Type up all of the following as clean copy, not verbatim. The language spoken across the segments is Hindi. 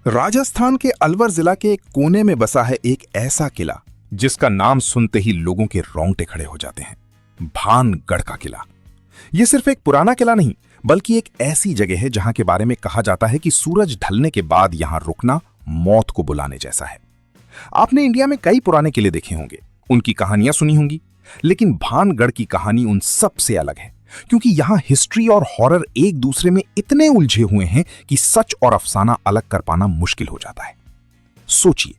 राजस्थान के अलवर जिला के एक कोने में बसा है एक ऐसा किला जिसका नाम सुनते ही लोगों के रोंगटे खड़े हो जाते हैं। भानगढ़ का किला। यह सिर्फ एक पुराना किला नहीं बल्कि एक ऐसी जगह है जहां के बारे में कहा जाता है कि सूरज ढलने के बाद यहां रुकना मौत को बुलाने जैसा है। आपने इंडिया में कई पुराने किले देखे होंगे, उनकी कहानियां सुनी होंगी, लेकिन भानगढ़ की कहानी उन सब से अलग है क्योंकि यहां हिस्ट्री और हॉरर एक दूसरे में इतने उलझे हुए हैं कि सच और अफसाना अलग कर पाना मुश्किल हो जाता है। सोचिए,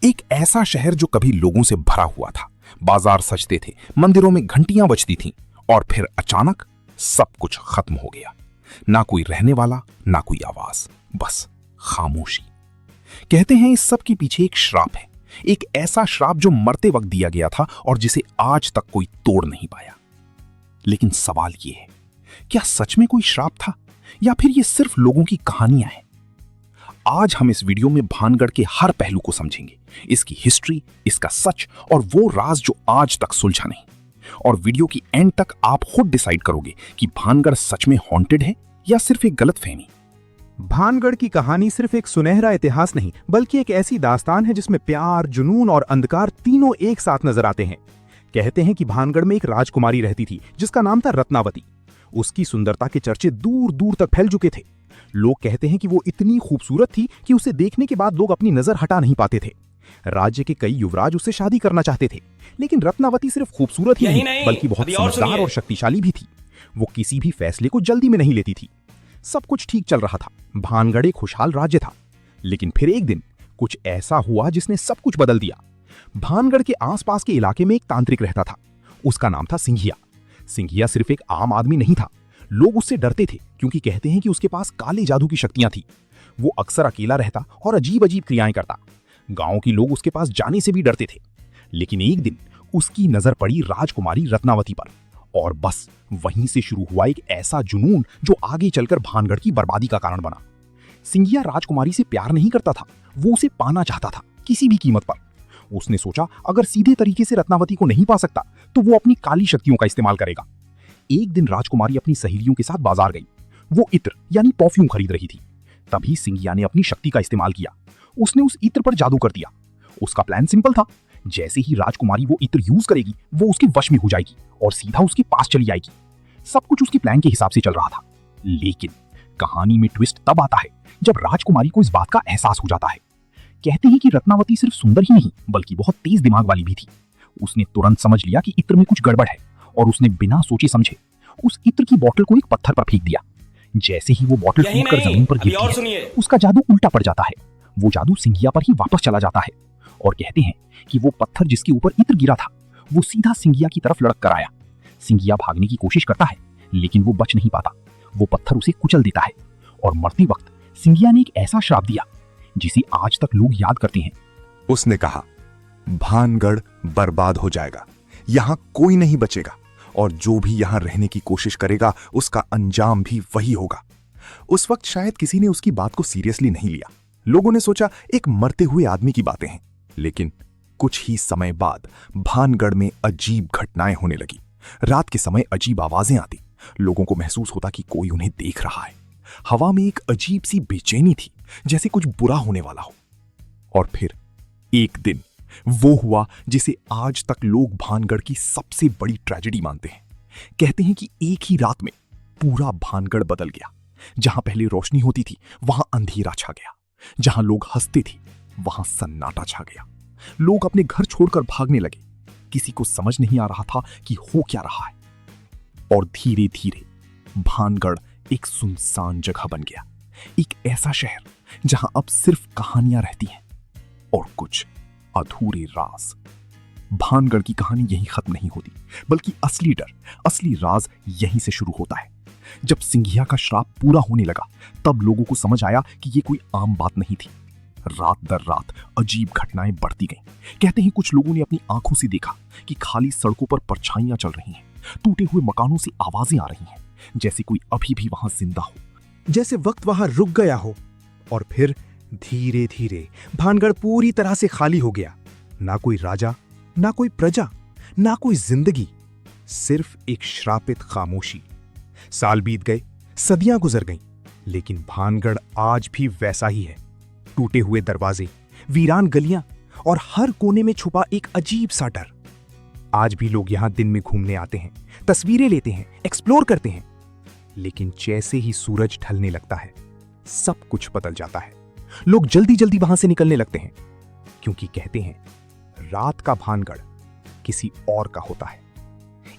एक ऐसा शहर जो कभी लोगों से भरा हुआ था, बाजार सजते थे, मंदिरों में घंटियां बजती थीं, और फिर अचानक सब कुछ खत्म हो गया। ना कोई रहने वाला, ना कोई आवाज, बस खामोशी। कहते हैं इस सब के पीछे एक श्राप है, एक ऐसा श्राप जो मरते वक्त दिया गया था और जिसे आज तक कोई तोड़ नहीं पाया। लेकिन सवाल यह है, क्या सच में कोई श्राप था या फिर ये सिर्फ लोगों की कहानियां हैं? आज हम इस वीडियो में भानगढ़ के हर पहलू को समझेंगे, इसकी हिस्ट्री, इसका सच और वो राज जो आज तक सुलझा नहीं। और वीडियो की एंड तक आप खुद डिसाइड करोगे कि भानगढ़ सच में हॉन्टेड है या सिर्फ एक गलतफहमी। भानगढ़ की कहानी सिर्फ एक सुनहरा इतिहास नहीं बल्कि एक ऐसी दास्तान है जिसमें प्यार, जुनून और अंधकार तीनों एक साथ नजर आते हैं। कहते हैं कि भानगढ़ में एक राजकुमारी रहती थी जिसका नाम था रत्नावती। उसकी सुंदरता के चर्चे दूर दूर तक फैल चुके थे। लोग कहते हैं कि वो इतनी खूबसूरत थी कि उसे देखने के बाद लोग अपनी नजर हटा नहीं पाते थे। राज्य के कई युवराज उससे शादी करना चाहते थे, लेकिन रत्नावती सिर्फ खूबसूरत ही नहीं बल्कि बहुत समझदार और शक्तिशाली भी थी। वो किसी भी फैसले को जल्दी में नहीं लेती थी। सब कुछ ठीक चल रहा था, भानगढ़ एक खुशहाल राज्य था। लेकिन फिर एक दिन कुछ ऐसा हुआ जिसने सब कुछ बदल दिया। भानगढ़ के आसपास के इलाके में एक तांत्रिक रहता था। उसका नाम था सिंघिया। सिंघिया सिर्फ एक आम आदमी नहीं था। लोग उससे डरते थे क्योंकि कहते हैं कि उसके पास काले जादू की शक्तियां थी। वो अक्सर अकेला रहता और अजीब अजीब क्रियाएं करता। गांव के लोग उसके पास जाने से भी डरते थे। लेकिन एक दिन उसकी नजर पड़ी राजकुमारी रत्नावती पर, और बस वहीं से शुरू हुआ एक ऐसा जुनून जो आगे चलकर भानगढ़ की बर्बादी का कारण बना। सिंघिया राजकुमारी से प्यार नहीं करता था, वो उसे पाना चाहता था किसी भी कीमत पर। उसने सोचा अगर सीधे तरीके से रत्नावती को नहीं पा सकता तो वो अपनी काली शक्तियों का इस्तेमाल करेगा। एक दिन राजकुमारी अपनी सहेलियों के साथ बाजार गई। वो इत्र यानी परफ्यूम खरीद रही थी। तभी सिंघिया ने अपनी शक्ति का इस्तेमाल किया। उसने उस इत्र पर जादू कर दिया। उसका प्लान सिंपल था, जैसे ही राजकुमारी वो इत्र यूज करेगी वो उसके वश में हो जाएगी और सीधा उसके पास चली आएगी। सब कुछ उसके प्लान के हिसाब से चल रहा था। लेकिन कहानी में ट्विस्ट तब आता है जब राजकुमारी को इस बात का एहसास हो जाता है। कहते हैं कि रत्नावती सिर्फ सुंदर ही नहीं बल्कि बहुत तेज दिमाग वाली भी थी। उसने तुरंत समझ लिया कि इत्र में कुछ गड़बड़ है और उसने बिना सोचे समझे उस इत्र की बोतल को एक पत्थर पर फेंक दिया। जैसे ही वो बोतल टूटकर जमीन पर गिरती है, उसका जादू उल्टा पड़ जाता है। वो जादू सिंघिया पर ही वापस चला जाता है और कहते हैं कि वो पत्थर जिसके ऊपर इत्र गिरा था वो सीधा सिंघिया की तरफ लड़क कर आया। सिंघिया भागने की कोशिश करता है लेकिन वो बच नहीं पाता। वो पत्थर उसे कुचल देता है और मरते वक्त सिंघिया ने एक ऐसा श्राप दिया जिसे आज तक लोग याद करते हैं। उसने कहा, भानगढ़ बर्बाद हो जाएगा, यहां कोई नहीं बचेगा और जो भी यहां रहने की कोशिश करेगा उसका अंजाम भी वही होगा। उस वक्त शायद किसी ने उसकी बात को सीरियसली नहीं लिया। लोगों ने सोचा एक मरते हुए आदमी की बातें हैं। लेकिन कुछ ही समय बाद भानगढ़ में अजीब घटनाएं होने लगी। रात के समय अजीब आवाजें आती। लोगों को महसूस होता कि कोई उन्हें देख रहा है। हवा में एक अजीब सी बेचैनी थी, जैसे कुछ बुरा होने वाला हो। और फिर एक दिन वो हुआ जिसे आज तक लोग भानगढ़ की सबसे बड़ी ट्रेजेडी मानते हैं। कहते हैं कि एक ही रात में पूरा भानगढ़ बदल गया। जहां पहले रोशनी होती थी वहां अंधेरा छा गया। जहां लोग हंसते थे वहां सन्नाटा छा गया। लोग अपने घर छोड़कर भागने लगे। किसी को समझ नहीं आ रहा था कि हो क्या रहा है। और धीरे धीरे भानगढ़ एक सुनसान जगह बन गया। एक ऐसा शहर जहां अब सिर्फ कहानियां रहती हैं और कुछ अधूरे राज। भानगढ़ की कहानी यहीं खत्म नहीं होती बल्कि असली डर, असली राज यहीं से शुरू होता है। जब सिंघिया का श्राप पूरा होने लगा तब लोगों को समझ आया कि यह कोई आम बात नहीं थी। रात दर रात अजीब घटनाएं बढ़ती गईं। कहते हैं कुछ लोगों ने अपनी आंखों से देखा कि खाली सड़कों पर परछाइयां चल रही हैं, टूटे हुए मकानों से आवाजें आ रही हैं, जैसे कोई अभी भी वहां जिंदा हो, जैसे वक्त वहां रुक गया हो। और फिर धीरे धीरे भानगढ़ पूरी तरह से खाली हो गया। ना कोई राजा, ना कोई प्रजा, ना कोई जिंदगी, सिर्फ एक श्रापित खामोशी। साल बीत गए, सदियां गुजर गईं, लेकिन भानगढ़ आज भी वैसा ही है। टूटे हुए दरवाजे, वीरान गलियां और हर कोने में छुपा एक अजीब सा डर। आज भी लोग यहां दिन में घूमने आते हैं, तस्वीरें लेते हैं, एक्सप्लोर करते हैं, लेकिन जैसे ही सूरज ढलने लगता है सब कुछ बदल जाता है। लोग जल्दी जल्दी वहां से निकलने लगते हैं, क्योंकि कहते हैं रात का भानगढ़ किसी और का होता है।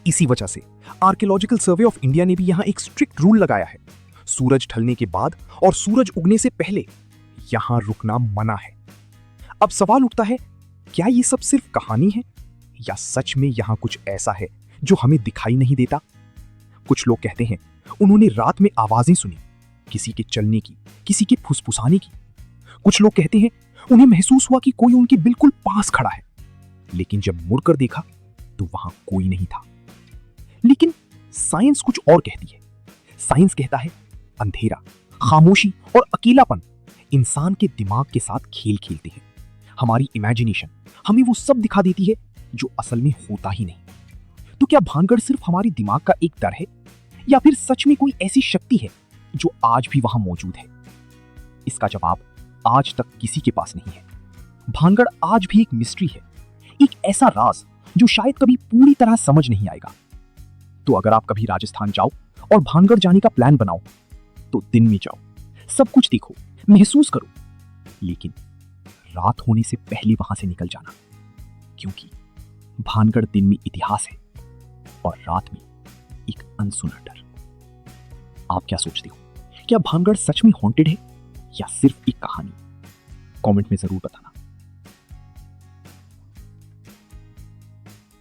इसी वजह से आर्कियोलॉजिकल सर्वे ऑफ इंडिया ने भी यहां एक स्ट्रिक्ट रूल लगाया है, सूरज ढलने के बाद और सूरज उगने से पहले यहां रुकना मना है। अब सवाल उठता है, क्या ये सब सिर्फ कहानी है या सच में यहां कुछ ऐसा है जो हमें दिखाई नहीं देता? कुछ लोग कहते हैं उन्होंने रात में आवाजें सुनी, किसी के चलने की, किसी के फुसफुसाने की। कुछ लोग कहते हैं उन्हें महसूस हुआ कि कोई उनके बिल्कुल पास खड़ा है, लेकिन जब मुड़कर देखा तो वहां कोई नहीं था। लेकिन साइंस कुछ और कहती है। साइंस कहता है अंधेरा, खामोशी और अकेलापन इंसान के दिमाग के साथ खेल खेलते हैं। हमारी इमेजिनेशन हमें वो सब दिखा देती है जो असल में होता ही नहीं। तो क्या भानगढ़ सिर्फ हमारे दिमाग का एक डर है, या फिर सच में कोई ऐसी शक्ति है जो आज भी वहां मौजूद है? इसका जवाब आज तक किसी के पास नहीं है। भानगढ़ आज भी एक मिस्ट्री है, एक ऐसा राज जो शायद कभी पूरी तरह समझ नहीं आएगा। तो अगर आप कभी राजस्थान जाओ और भानगढ़ जाने का प्लान बनाओ तो दिन में जाओ, सब कुछ देखो, महसूस करो, लेकिन रात होने से पहले वहां से निकल जाना, क्योंकि भानगढ़ दिन में इतिहास है और रात में एक अनसुना डर। आप क्या सोचते हो, क्या भानगढ़ सच में हॉन्टेड है या सिर्फ एक कहानी? कमेंट में जरूर बताना।